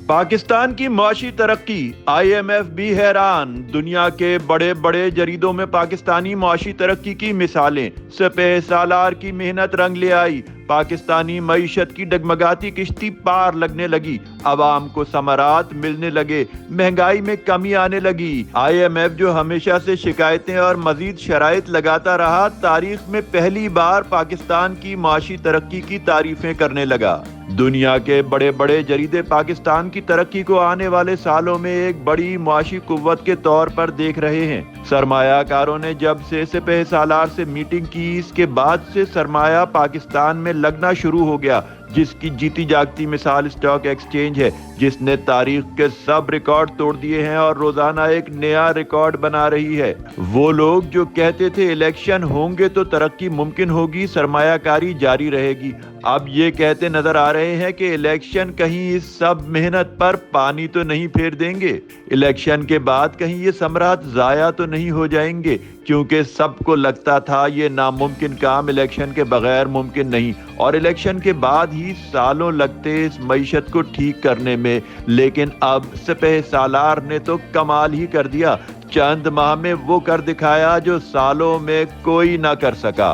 पाकिस्तान की मुआशी तरक्की, IMF भी हैरान। दुनिया के बड़े बड़े जरीदों में पाकिस्तानी मुआशी तरक्की की मिसालें। सपह सालार की मेहनत रंग ले आई। पाकिस्तानी मईशत की डगमगाती किश्ती पार लगने लगी। अवाम को समरात मिलने लगे। महंगाई में कमी आने लगी। IMF जो हमेशा से शिकायतें और मजीद शराइत लगाता रहा, तारीख में पहली बार पाकिस्तान की मुआशी तरक्की की तारीफें करने लगा। दुनिया के बड़े बड़े जरीदे पाकिस्तान की तरक्की को आने वाले सालों में एक बड़ी मुआशी कुव्वत के तौर पर देख रहे हैं। सरमायाकारों ने जब से सपह सालार से मीटिंग की, इसके बाद से सरमाया पाकिस्तान में लगना शुरू हो गया, जिसकी जीती जागती मिसाल स्टॉक एक्सचेंज है, जिसने तारीख के सब रिकॉर्ड तोड़ दिए हैं और रोजाना एक नया रिकॉर्ड बना रही है। वो लोग जो कहते थे इलेक्शन होंगे तो तरक्की मुमकिन होगी, सरमायाकारी जारी रहेगी, अब ये कहते नजर आ रहे हैं कि इलेक्शन कहीं इस सब मेहनत पर पानी तो नहीं फेर देंगे। इलेक्शन के बाद कहीं ये समरात जाया तो नहीं हो जाएंगे, क्योंकि सबको लगता था ये नामुमकिन काम इलेक्शन के बगैर मुमकिन नहीं, और इलेक्शन के बाद ही सालों लगते इस मईशत को ठीक करने में। लेकिन अब सपह सालार ने तो कमाल ही कर दिया। चंद माह में वो कर दिखाया जो सालों में कोई ना कर सका।